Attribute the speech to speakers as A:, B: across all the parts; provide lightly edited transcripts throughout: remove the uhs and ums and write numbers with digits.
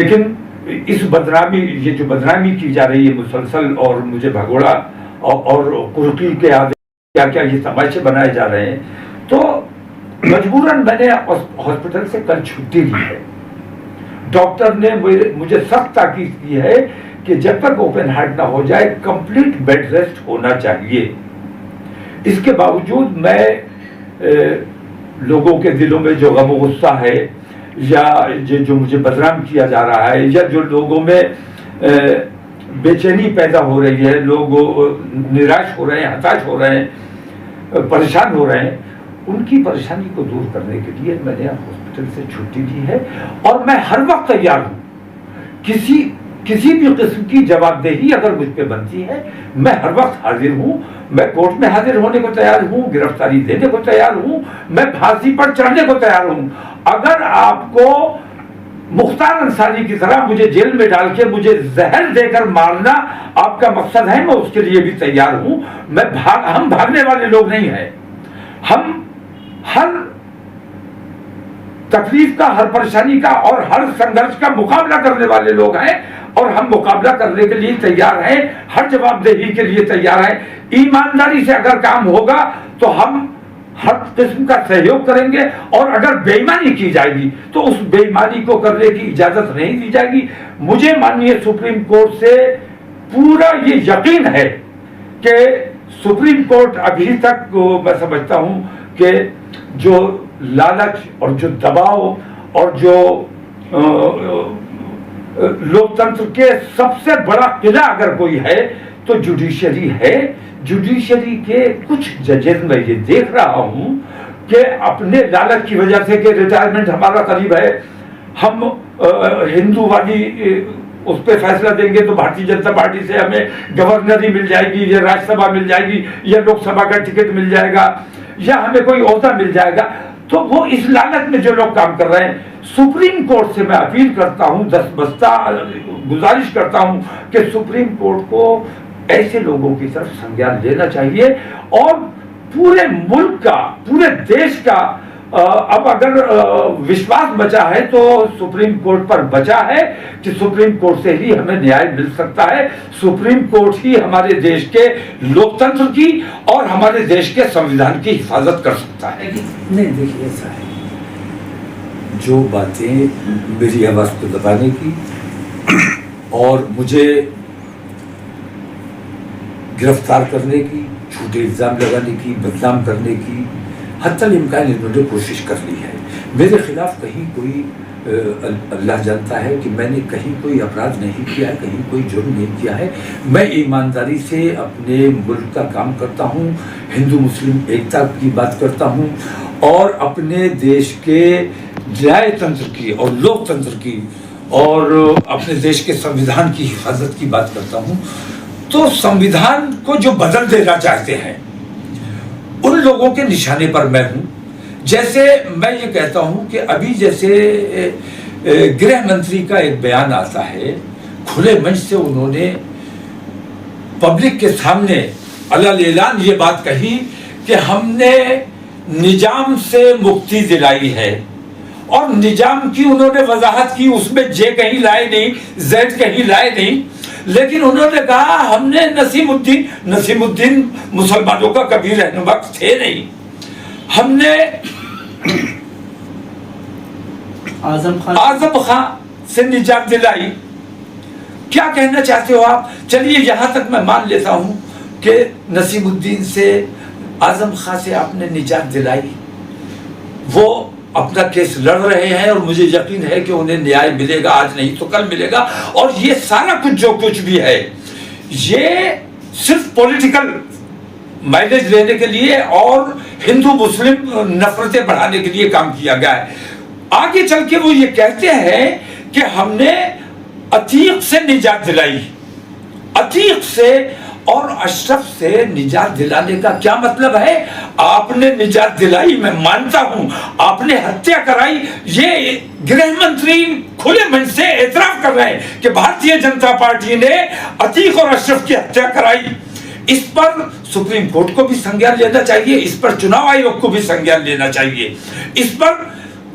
A: لیکن اس بدنامی، یہ جو بدنامی کی جا رہی ہے مسلسل، اور مجھے بھگوڑا اور قرقی کے آدھے کیا کیا یہ تماشے بنائے جا رہے ہیں، تو مجبوراً میں نے ہاسپٹل سے کل چھٹی لی ہے. ڈاکٹر نے مجھے سخت تاکید کی ہے کہ جب تک اوپن ہارٹ نہ ہو جائے کمپلیٹ بیڈ ریسٹ ہونا چاہیے. اس کے باوجود میں لوگوں کے دلوں میں جو غم و غصہ ہے، یا جو مجھے بدنام کیا جا رہا ہے، یا جو لوگوں میں بے چینی پیدا ہو رہی ہے، لوگ نراش ہو رہے ہیں، ہتاش ہو رہے ہیں، پریشان ہو رہے ہیں، ان کی پریشانی کو دور کرنے کے لیے میں نے ہاسپٹل سے چھٹی لی ہے. اور میں ہر وقت تیار ہوں. کسی بھی قسم کی جواب دہی اگر مجھ پہ بنتی ہے، میں ہر وقت حاضر ہوں. میں کورٹ میں حاضر ہونے کو تیار ہوں، گرفتاری دینے کو تیار ہوں، میں پھانسی پر چڑھنے کو تیار ہوں. اگر آپ کو مختار انصاری کی طرح مجھے جیل میں ڈال کے مجھے زہر دے کر مارنا آپ کا مقصد ہے، میں اس کے لیے بھی تیار ہوں. ہم بھاگنے والے لوگ نہیں ہیں. ہم ہر تکلیف کا، ہر پریشانی کا اور ہر سنگھرش کا مقابلہ کرنے والے لوگ ہیں، اور ہم مقابلہ کرنے کے لیے تیار ہیں، ہر جواب دہی کے لیے تیار ہیں. ایمانداری سے اگر کام ہوگا تو ہم ہر قسم کا سہیوگ کریں گے، اور اگر بے ایمانی کی جائے گی تو اس بے ایمانی کو کرنے کی اجازت نہیں دی جائے گی. مجھے مانیے سپریم کورٹ سے پورا یہ یقین ہے کہ سپریم کورٹ ابھی تک میں سمجھتا ہوں کہ جو لالچ اور جو دباؤ اور جو لوکتنتر کے سب سے بڑا قلعہ اگر کوئی ہے تو جوڈیشری ہے. جوڈیشری کے کچھ ججز میں یہ دیکھ رہا ہوں کہ اپنے لالچ کی وجہ سے کہ ریٹائرمنٹ ہمارا قریب ہے، ہم ہندو والی اس پہ فیصلہ دیں گے تو بھارتیہ جنتا پارٹی سے ہمیں گورنری مل جائے گی، یا راجیہ سبھا مل جائے گی، یا لوک سبھا کا ٹکٹ مل جائے گا، یا ہمیں کوئی عہدہ مل جائے گا. تو وہ اس لالچ میں جو لوگ کام کر رہے ہیں، سپریم کورٹ سے میں اپیل کرتا ہوں، دستبستہ گزارش کرتا ہوں کہ سپریم کورٹ کو ایسے لوگوں کی طرف سنجان لینا چاہیے. اور پورے ملک کا، پورے دیش کا اب اگر وشواس بچا ہے تو سپریم کورٹ پر بچا ہے کہ سپریم کورٹ سے ہی ہمیں نیائے مل سکتا ہے. سپریم کورٹ ہی ہمارے دیش کے لوکتنتر کی اور ہمارے دیش کے سمویدھان کی حفاظت کر سکتا ہے.
B: نہیں دیکھیے ایسا ہے، جو باتیں میری آواز کو دبانے کی اور مجھے گرفتار کرنے کی، جھوٹے الزام لگانے کی، بدنام کرنے کی حتی الامکان انہوں نے کوشش کر لی ہے. میرے خلاف کہیں کوئی اللہ جانتا ہے کہ میں نے کہیں کوئی اپرادھ نہیں کیا ہے، کہیں کوئی جرم نہیں کیا ہے. میں ایمانداری سے اپنے ملک کا کام کرتا ہوں، ہندو مسلم ایکتا کی بات کرتا ہوں، اور اپنے دیش کے نیائے تنتر کی اور لوک تنتر کی اور اپنے دیش کے سمویدھان کی حفاظت کی بات کرتا ہوں. تو سمویدھان کو جو بدل دینا چاہتے ہیں ان لوگوں کے نشانے پر میں ہوں. جیسے میں یہ کہتا ہوں کہ ابھی جیسے گرہ منتری کا ایک بیان آتا ہے، کھلے منچ سے انہوں نے پبلک کے سامنے علل اعلان یہ بات کہی کہ ہم نے نظام سے مکتی دلائی ہے، اور نظام کی انہوں نے وضاحت کی، اس میں جے کہیں لائے نہیں، زیڈ کہیں لائے نہیں، لیکن انہوں نے کہا ہم نے نسیم الدین مسلمانوں کا کبھی رہنما تھے نہیں، ہم نے اعظم خان سے نجات دلائی. کیا کہنا چاہتے ہو آپ؟ چلیے یہاں تک میں مان لیتا ہوں کہ نسیم الدین سے، اعظم خان سے آپ نے نجات دلائی، وہ اپنا کیس لڑ رہے ہیں اور مجھے یقین ہے کہ انہیں نیائے ملے گا، آج نہیں تو کل ملے گا. اور یہ سارا کچھ جو کچھ بھی ہے یہ صرف پولیٹیکل مائلیج لینے کے لیے اور ہندو مسلم نفرتیں بڑھانے کے لیے کام کیا گیا ہے. آگے چل کے وہ یہ کہتے ہیں کہ ہم نے عتیق سے نجات دلائی. عتیق سے اور اشرف سے نجات دلانے کا کیا مطلب ہے؟ آپ نے نجات دلائی، میں مانتا ہوں، آپ نے ہتیا کرائی. یہ گرہ منتری کھلے من سے اعتراف کر رہے ہیں کہ بھارتیہ جنتا پارٹی نے عتیق اور اشرف کی ہتیا کرائی. اس پر سپریم کورٹ کو بھی سنجان لینا چاہیے، اس پر چناؤ آیوگ کو بھی سنجان لینا چاہیے، اس پر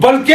A: بلکہ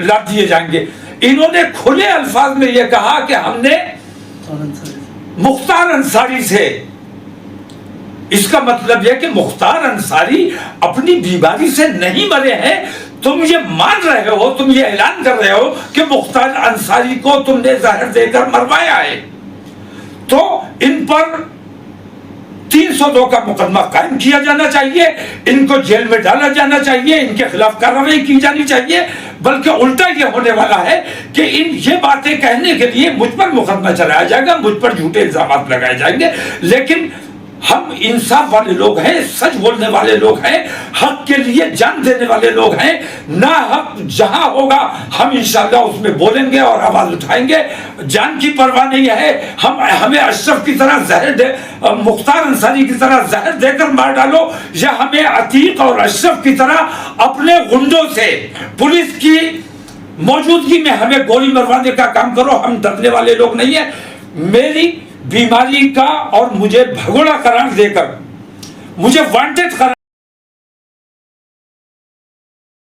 A: لاد دیے جائیں گے. انہوں نے کھلے الفاظ میں یہ کہا کہ ہم نے مختار انصاری سے. اس کا مطلب یہ کہ مختار انصاری اپنی بیماری سے نہیں مرے ہیں. تم یہ مان رہے ہو, تم یہ اعلان کر رہے ہو کہ مختار انصاری کو تم نے زہر دے کر مروایا ہے, تو ان پر 302 کا مقدمہ قائم کیا جانا چاہیے, ان کو جیل میں ڈالا جانا چاہیے, ان کے خلاف کارروائی کی جانی چاہیے. بلکہ الٹا یہ ہونے والا ہے کہ یہ باتیں کہنے کے لیے مجھ پر مقدمہ چلایا جائے گا, مجھ پر جھوٹے الزامات لگائے جائیں گے. لیکن ہم انصاف والے لوگ ہیں, سچ بولنے والے لوگ ہیں, حق کے لیے جان دینے والے لوگ ہیں. نہ حق جہاں ہوگا ہم انشاءاللہ اس میں بولیں گے اور آواز اٹھائیں گے. جان کی پرواہ نہیں ہے. ہمیں اشرف کی طرح زہر دے, مختار انصاری کی طرح زہر دے کر مار ڈالو, یا ہمیں عتیق اور اشرف کی طرح اپنے گنڈوں سے پولیس کی موجودگی میں ہمیں گولی مروانے کا کام کرو. ہم ڈرنے والے لوگ نہیں ہیں. میری بیماری کا اور مجھے بھگوڑا قرار دے کر, مجھے وانٹڈ قرار